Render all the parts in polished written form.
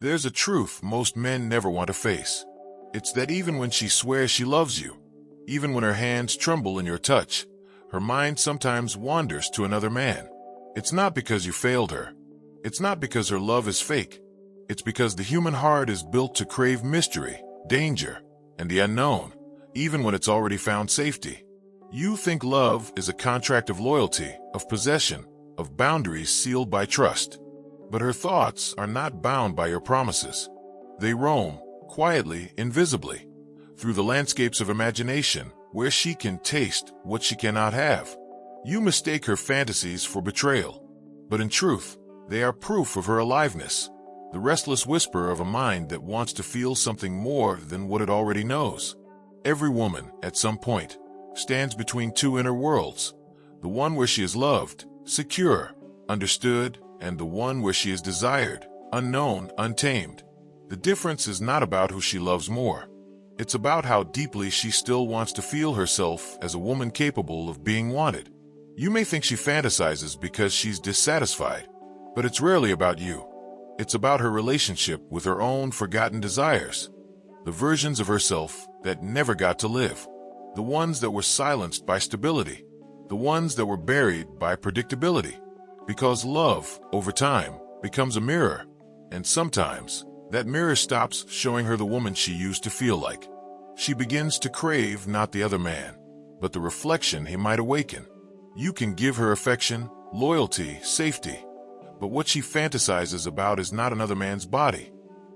There's a truth most men never want to face. It's that even when she swears she loves you, even when her hands tremble in your touch, her mind sometimes wanders to another man. It's not because you failed her. It's not because her love is fake. It's because the human heart is built to crave mystery, danger, and the unknown, even when it's already found safety. You think love is a contract of loyalty, of possession, of boundaries sealed by trust. But her thoughts are not bound by your promises. They roam, quietly, invisibly, through the landscapes of imagination, where she can taste what she cannot have. You mistake her fantasies for betrayal, but in truth, they are proof of her aliveness, the restless whisper of a mind that wants to feel something more than what it already knows. Every woman, at some point, stands between two inner worlds, the one where she is loved, secure, understood, and the one where she is desired, unknown, untamed. The difference is not about who she loves more. It's about how deeply she still wants to feel herself as a woman capable of being wanted. You may think she fantasizes because she's dissatisfied, but it's rarely about you. It's about her relationship with her own forgotten desires, the versions of herself that never got to live, the ones that were silenced by stability, the ones that were buried by predictability. Because love, over time, becomes a mirror, and sometimes that mirror stops showing her the woman she used to feel like. She begins to crave not the other man, but the reflection he might awaken. You can give her affection, loyalty, safety, but what she fantasizes about is not another man's body.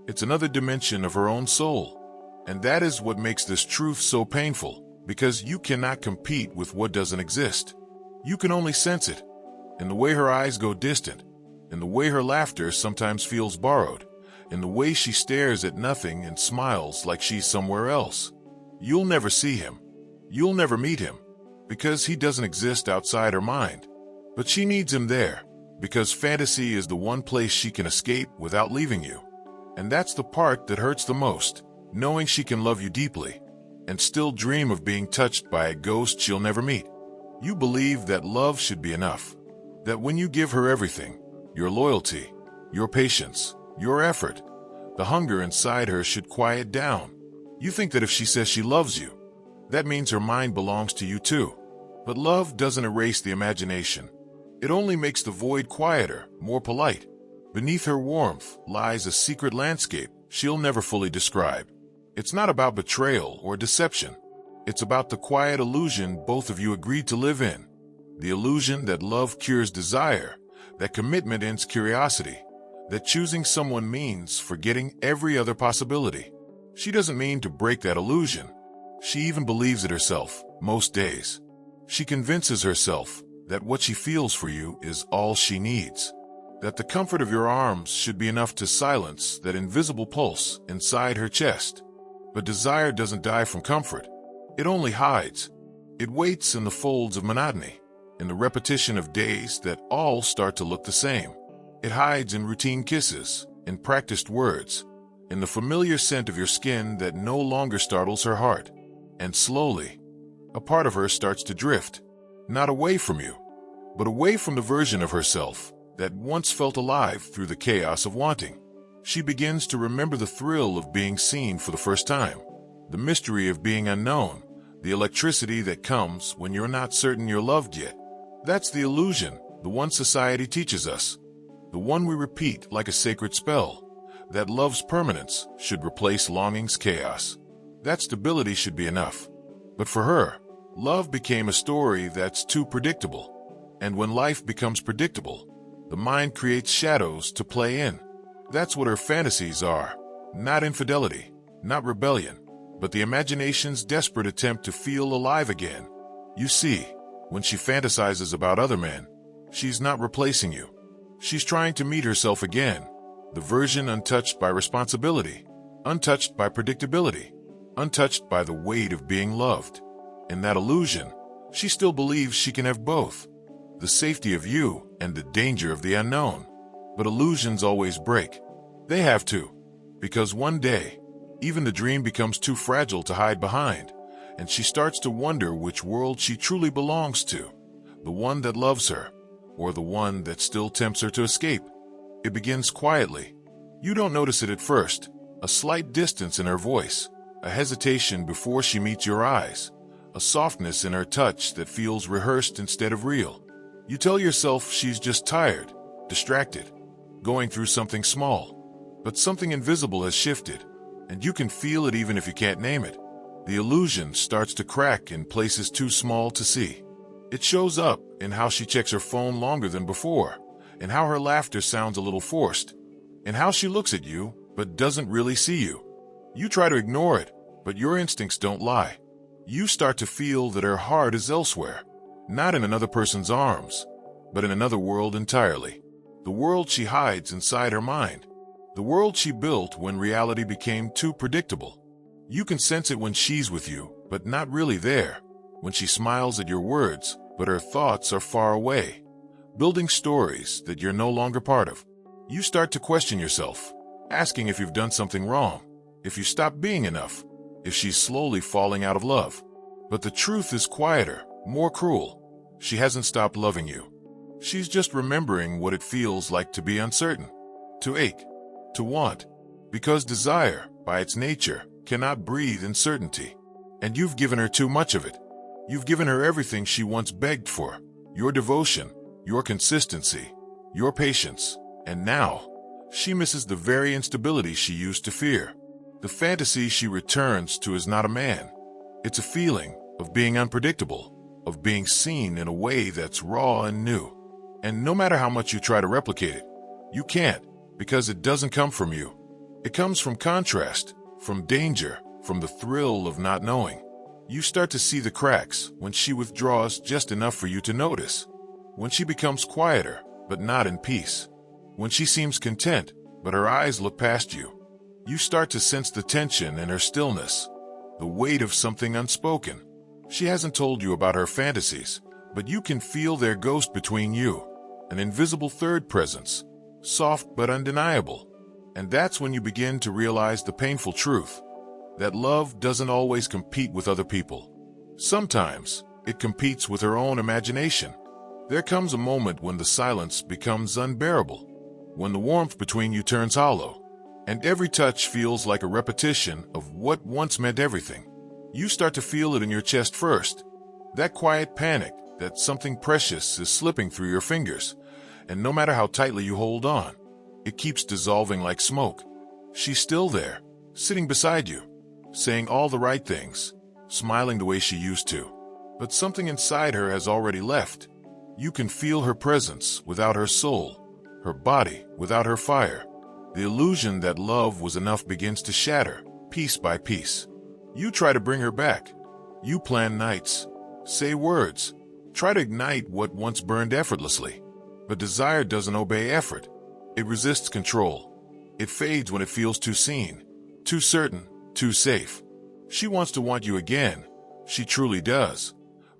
It's another dimension of her own soul. And that is what makes this truth so painful, because you cannot compete with what doesn't exist. You can only sense it, in the way her eyes go distant, in the way her laughter sometimes feels borrowed, in the way she stares at nothing and smiles like she's somewhere else. You'll never see him. You'll never meet him, because he doesn't exist outside her mind. But she needs him there, because fantasy is the one place she can escape without leaving you. And that's the part that hurts the most, knowing she can love you deeply, and still dream of being touched by a ghost she'll never meet. You believe that love should be enough, that when you give her everything, your loyalty, your patience, your effort, the hunger inside her should quiet down. You think that if she says she loves you, that means her mind belongs to you too. But love doesn't erase the imagination. It only makes the void quieter, more polite. Beneath her warmth lies a secret landscape she'll never fully describe. It's not about betrayal or deception. It's about the quiet illusion both of you agreed to live in. The illusion that love cures desire, that commitment ends curiosity, that choosing someone means forgetting every other possibility. She doesn't mean to break that illusion. She even believes it herself, most days. She convinces herself that what she feels for you is all she needs, that the comfort of your arms should be enough to silence that invisible pulse inside her chest. But desire doesn't die from comfort. It only hides. It waits in the folds of monotony, in the repetition of days that all start to look the same. It hides in routine kisses, in practiced words, in the familiar scent of your skin that no longer startles her heart. And slowly, a part of her starts to drift, not away from you, but away from the version of herself that once felt alive through the chaos of wanting. She begins to remember the thrill of being seen for the first time, the mystery of being unknown, the electricity that comes when you're not certain you're loved yet. That's the illusion, the one society teaches us, the one we repeat like a sacred spell, that love's permanence should replace longing's chaos, that stability should be enough. But for her, love became a story that's too predictable. And when life becomes predictable, the mind creates shadows to play in. That's what her fantasies are, not infidelity, not rebellion, but the imagination's desperate attempt to feel alive again. You see, when she fantasizes about other men, she's not replacing you. She's trying to meet herself again, the version untouched by responsibility, untouched by predictability, untouched by the weight of being loved. In that illusion, she still believes she can have both, the safety of you and the danger of the unknown. But illusions always break. They have to, because one day, even the dream becomes too fragile to hide behind, and she starts to wonder which world she truly belongs to, the one that loves her, or the one that still tempts her to escape. It begins quietly, You don't notice it at first, a slight distance in her voice, a hesitation before she meets your eyes, a softness in her touch that feels rehearsed instead of real. You tell yourself she's just tired, distracted, going through something small. But something invisible has shifted, and you can feel it even if you can't name it. The illusion starts to crack in places too small to see. It shows up in how she checks her phone longer than before, in how her laughter sounds a little forced, in how she looks at you but doesn't really see you. You try to ignore it, but your instincts don't lie. You start to feel that her heart is elsewhere, not in another person's arms, but in another world entirely. The world she hides inside her mind. The world she built when reality became too predictable. You can sense it when she's with you, but not really there. When she smiles at your words, but her thoughts are far away, building stories that you're no longer part of. You start to question yourself, asking if you've done something wrong, if you stopped being enough, if she's slowly falling out of love. But the truth is quieter, more cruel. She hasn't stopped loving you. She's just remembering what it feels like to be uncertain, to ache, to want, because desire, by its nature, cannot breathe in certainty. And you've given her too much of it. You've given her everything she once begged for, your devotion, your consistency, your patience, and now she misses the very instability she used to fear. The fantasy she returns to is not a man. It's a feeling of being unpredictable, of being seen in a way that's raw and new. And no matter how much you try to replicate it, you can't, because it doesn't come from you. It comes from contrast, from danger, from the thrill of not knowing. You start to see the cracks when she withdraws just enough for you to notice. When she becomes quieter, but not in peace. When she seems content, but her eyes look past you. You start to sense the tension in her stillness, the weight of something unspoken. She hasn't told you about her fantasies, but you can feel their ghost between you, an invisible third presence, soft but undeniable. And that's when you begin to realize the painful truth, that love doesn't always compete with other people. Sometimes it competes with her own imagination. There comes a moment when the silence becomes unbearable, when the warmth between you turns hollow, and every touch feels like a repetition of what once meant everything. You start to feel it in your chest first, that quiet panic that something precious is slipping through your fingers, and no matter how tightly you hold on, it keeps dissolving like smoke. She's still there, sitting beside you, saying all the right things, smiling the way she used to, but something inside her has already left. You can feel her presence without her soul, her body without her fire. The illusion that love was enough begins to shatter, piece by piece. You try to bring her back. You plan nights, say words, try to ignite what once burned effortlessly. But desire doesn't obey effort. It resists control. It fades when it feels too seen, too certain, too safe. She wants to want you again. She truly does.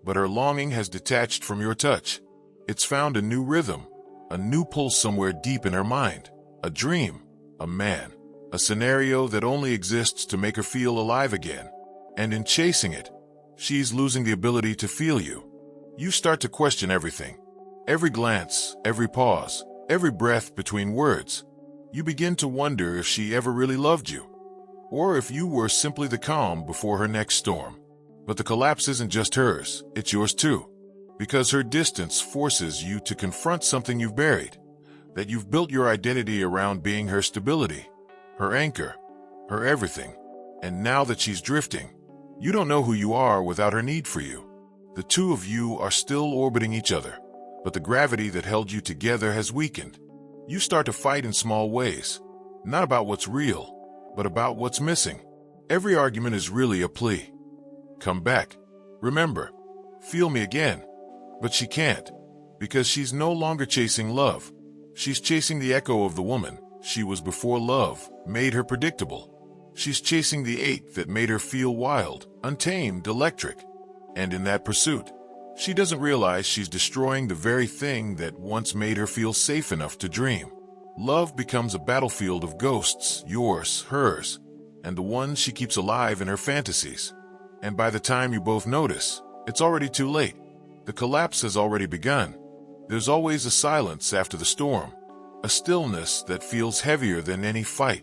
But her longing has detached from your touch. It's found a new rhythm, a new pulse somewhere deep in her mind. A dream, a man, a scenario that only exists to make her feel alive again. And in chasing it, she's losing the ability to feel you. You start to question everything. Every glance, every pause, every breath between words. You begin to wonder if she ever really loved you, or if you were simply the calm before her next storm. But the collapse isn't just hers, it's yours too. Because her distance forces you to confront something you've buried, that you've built your identity around being her stability, her anchor, her everything. And now that she's drifting, you don't know who you are without her need for you. The two of you are still orbiting each other, but the gravity that held you together has weakened. You start to fight in small ways, not about what's real, but about what's missing. Every argument is really a plea. Come back. Remember. Feel me again. But she can't, because she's no longer chasing love. She's chasing the echo of the woman she was before love made her predictable. She's chasing the ache that made her feel wild, untamed, electric. And in that pursuit, she doesn't realize she's destroying the very thing that once made her feel safe enough to dream. Love becomes a battlefield of ghosts, yours, hers, and the ones she keeps alive in her fantasies. And by the time you both notice, it's already too late. The collapse has already begun. There's always a silence after the storm, a stillness that feels heavier than any fight.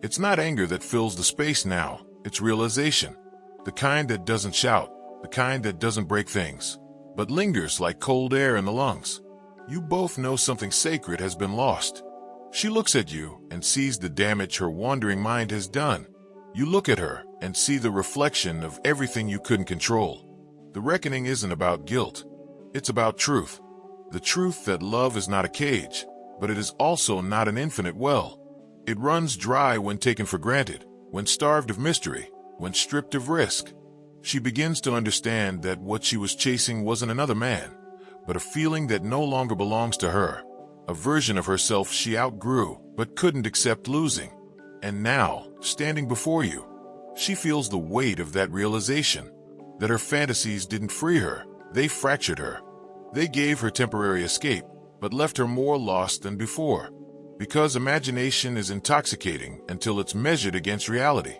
It's not anger that fills the space now, it's realization. The kind that doesn't shout, the kind that doesn't break things, but lingers like cold air in the lungs. You both know something sacred has been lost. She looks at you and sees the damage her wandering mind has done. You look at her and see the reflection of everything you couldn't control. The reckoning isn't about guilt. It's about truth. The truth that love is not a cage, but it is also not an infinite well. It runs dry when taken for granted, when starved of mystery, when stripped of risk. She begins to understand that what she was chasing wasn't another man, but a feeling that no longer belongs to her, a version of herself she outgrew but couldn't accept losing. And now, standing before you, she feels the weight of that realization, that her fantasies didn't free her, they fractured her. They gave her temporary escape, but left her more lost than before. Because imagination is intoxicating until it's measured against reality.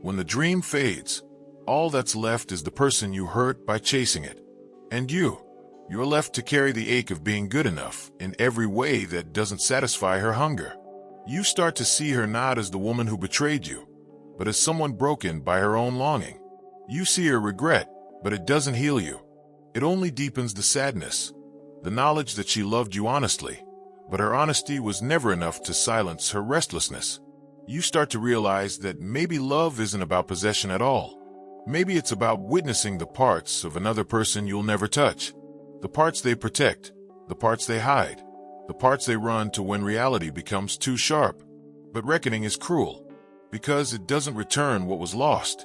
When the dream fades, all that's left is the person you hurt by chasing it. And you're left to carry the ache of being good enough in every way that doesn't satisfy her hunger. You start to see her not as the woman who betrayed you, but as someone broken by her own longing. You see her regret, but it doesn't heal you. It only deepens the sadness, the knowledge that she loved you honestly, but her honesty was never enough to silence her restlessness. You start to realize that maybe love isn't about possession at all. Maybe it's about witnessing the parts of another person you'll never touch. The parts they protect, the parts they hide, the parts they run to when reality becomes too sharp. But reckoning is cruel, because it doesn't return what was lost.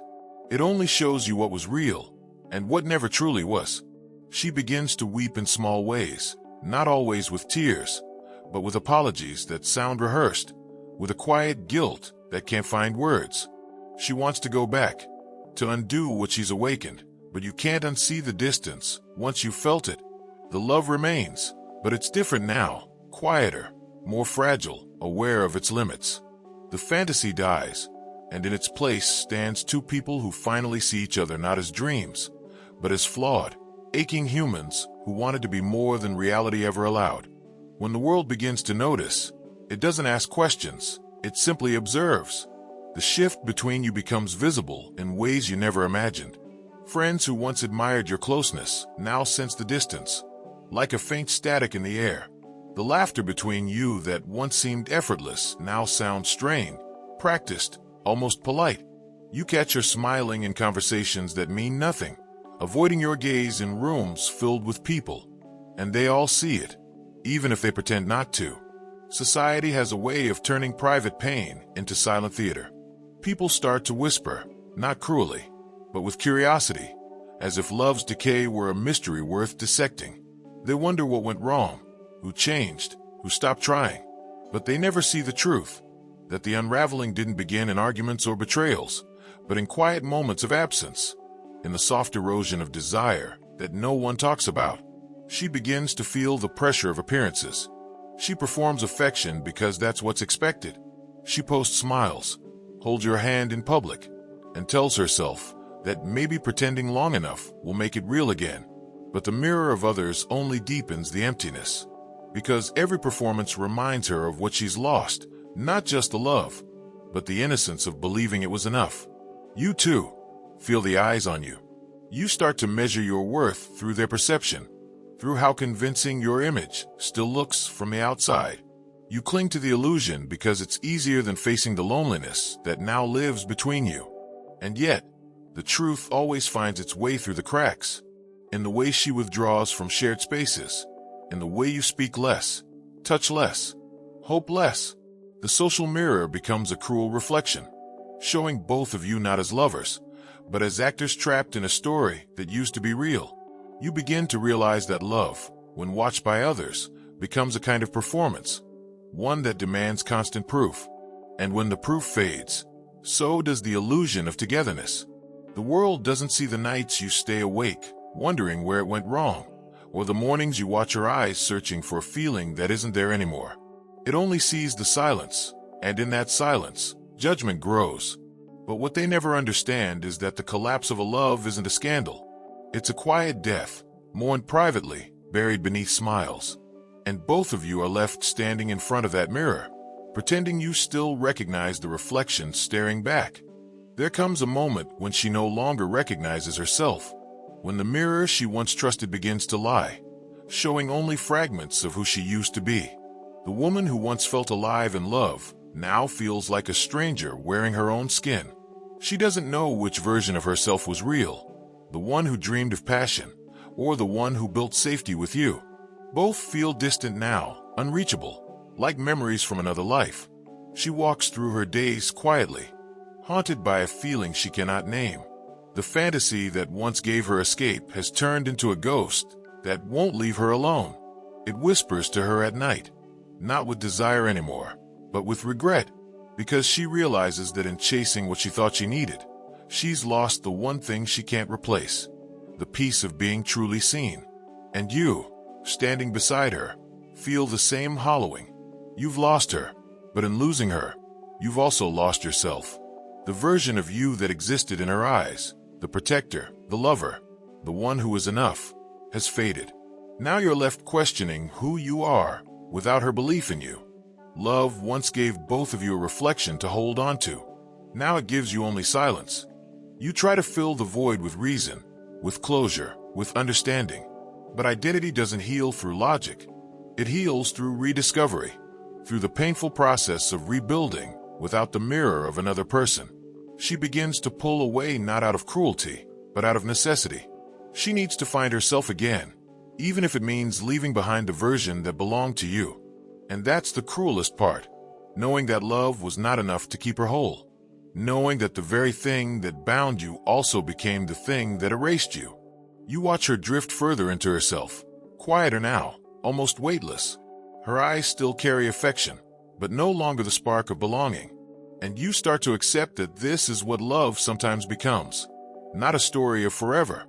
It only shows you what was real, and what never truly was. She begins to weep in small ways, not always with tears, but with apologies that sound rehearsed, with a quiet guilt that can't find words. She wants to go back, to undo what she's awakened, but you can't unsee the distance once you've felt it. The love remains, but it's different now, quieter, more fragile, aware of its limits. The fantasy dies, and in its place stands two people who finally see each other not as dreams, but as flawed, aching humans who wanted to be more than reality ever allowed. When the world begins to notice, it doesn't ask questions, it simply observes. The shift between you becomes visible in ways you never imagined. Friends who once admired your closeness now sense the distance, like a faint static in the air. The laughter between you that once seemed effortless now sounds strained, practiced, almost polite. You catch her smiling in conversations that mean nothing, avoiding your gaze in rooms filled with people. And they all see it, even if they pretend not to. Society has a way of turning private pain into silent theater. People start to whisper, not cruelly, but with curiosity, as if love's decay were a mystery worth dissecting. They wonder what went wrong, who changed, who stopped trying. But they never see the truth, that the unraveling didn't begin in arguments or betrayals, but in quiet moments of absence, in the soft erosion of desire that no one talks about. She begins to feel the pressure of appearances. She performs affection because that's what's expected. She posts smiles, holds your hand in public, and tells herself that maybe pretending long enough will make it real again. But the mirror of others only deepens the emptiness, because every performance reminds her of what she's lost, not just the love, but the innocence of believing it was enough. You too feel the eyes on you. You start to measure your worth through their perception, through how convincing your image still looks from the outside. You cling to the illusion because it's easier than facing the loneliness that now lives between you. And yet, the truth always finds its way through the cracks, in the way she withdraws from shared spaces, in the way you speak less, touch less, hope less. The social mirror becomes a cruel reflection, showing both of you not as lovers, but as actors trapped in a story that used to be real. You begin to realize that love, when watched by others, becomes a kind of performance, one that demands constant proof. And when the proof fades, so does the illusion of togetherness. The world doesn't see the nights you stay awake, wondering where it went wrong, or the mornings you watch your eyes searching for a feeling that isn't there anymore. It only sees the silence, and in that silence, judgment grows. But what they never understand is that the collapse of a love isn't a scandal. It's a quiet death, mourned privately, buried beneath smiles. And both of you are left standing in front of that mirror, pretending you still recognize the reflection staring back. There comes a moment when she no longer recognizes herself, when the mirror she once trusted begins to lie, showing only fragments of who she used to be. The woman who once felt alive and loved now feels like a stranger wearing her own skin. She doesn't know which version of herself was real, the one who dreamed of passion, or the one who built safety with you. Both feel distant now, unreachable, like memories from another life. She walks through her days quietly, haunted by a feeling she cannot name. The fantasy that once gave her escape has turned into a ghost that won't leave her alone. It whispers to her at night, not with desire anymore, but with regret, because she realizes that in chasing what she thought she needed, she's lost the one thing she can't replace, the peace of being truly seen. And you, standing beside her, feel the same hollowing. You've lost her, but in losing her, you've also lost yourself. The version of you that existed in her eyes, the protector, the lover, the one who was enough, has faded. Now you're left questioning who you are without her belief in you. Love once gave both of you a reflection to hold on to. Now it gives you only silence. You try to fill the void with reason, with closure, with understanding. But identity doesn't heal through logic. It heals through rediscovery, through the painful process of rebuilding without the mirror of another person. She begins to pull away not out of cruelty, but out of necessity. She needs to find herself again, even if it means leaving behind the version that belonged to you. And that's the cruelest part, knowing that love was not enough to keep her whole, knowing that the very thing that bound you also became the thing that erased you. You watch her drift further into herself, quieter now, almost weightless. Her eyes still carry affection, but no longer the spark of belonging. And you start to accept that this is what love sometimes becomes. Not a story of forever,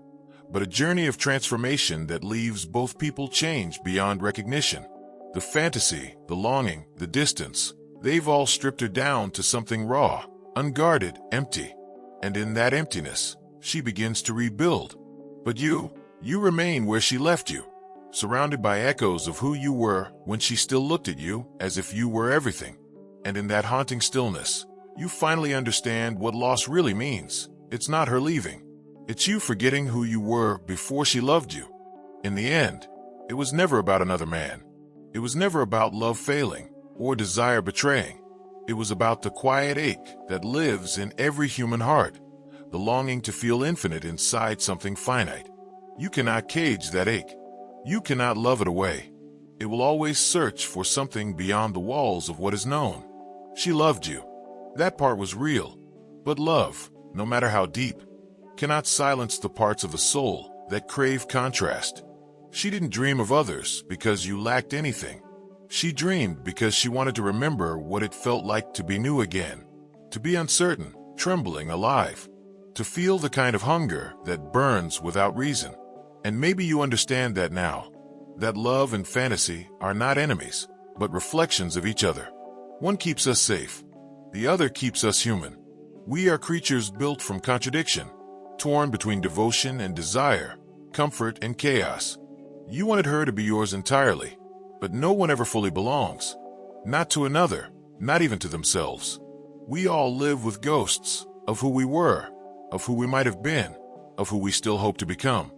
but a journey of transformation that leaves both people changed beyond recognition. The fantasy, the longing, the distance, they've all stripped her down to something raw, unguarded, empty. And in that emptiness, she begins to rebuild. But you remain where she left you, surrounded by echoes of who you were when she still looked at you as if you were everything. And in that haunting stillness, you finally understand what loss really means. It's not her leaving. It's you forgetting who you were before she loved you. In the end, it was never about another man. It was never about love failing or desire betraying. It was about the quiet ache that lives in every human heart, the longing to feel infinite inside something finite. You cannot cage that ache. You cannot love it away. It will always search for something beyond the walls of what is known. She loved you. That part was real. But love, no matter how deep, cannot silence the parts of the soul that crave contrast. She didn't dream of others because you lacked anything. She dreamed because she wanted to remember what it felt like to be new again, to be uncertain, trembling, alive, to feel the kind of hunger that burns without reason. And maybe you understand that now, that love and fantasy are not enemies, but reflections of each other. One keeps us safe, the other keeps us human. We are creatures built from contradiction, torn between devotion and desire, comfort and chaos. You wanted her to be yours entirely, but no one ever fully belongs. Not to another, not even to themselves. We all live with ghosts of who we were, of who we might have been, of who we still hope to become.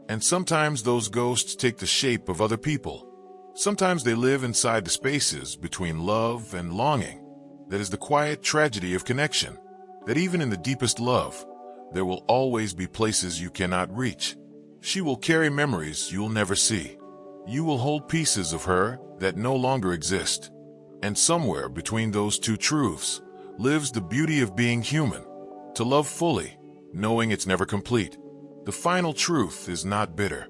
And sometimes those ghosts take the shape of other people. Sometimes they live inside the spaces between love and longing. That is the quiet tragedy of connection, that even in the deepest love, there will always be places you cannot reach. She will carry memories you'll never see. You will hold pieces of her that no longer exist. And somewhere between those two truths lives the beauty of being human, to love fully, knowing it's never complete. The final truth is not bitter.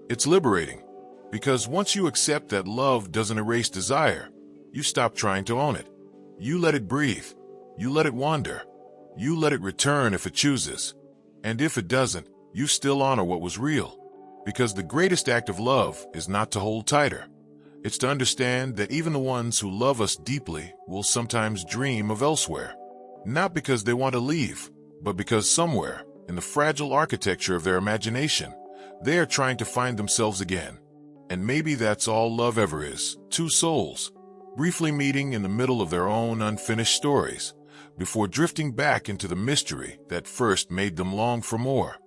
It's liberating, because once you accept that love doesn't erase desire, you stop trying to own it. You let it breathe. You let it wander. You let it return if it chooses. And if it doesn't, you still honor what was real. Because the greatest act of love is not to hold tighter. It's to understand that even the ones who love us deeply will sometimes dream of elsewhere. Not because they want to leave, but because somewhere, in the fragile architecture of their imagination, they are trying to find themselves again. And maybe that's all love ever is, two souls, briefly meeting in the middle of their own unfinished stories, before drifting back into the mystery that first made them long for more.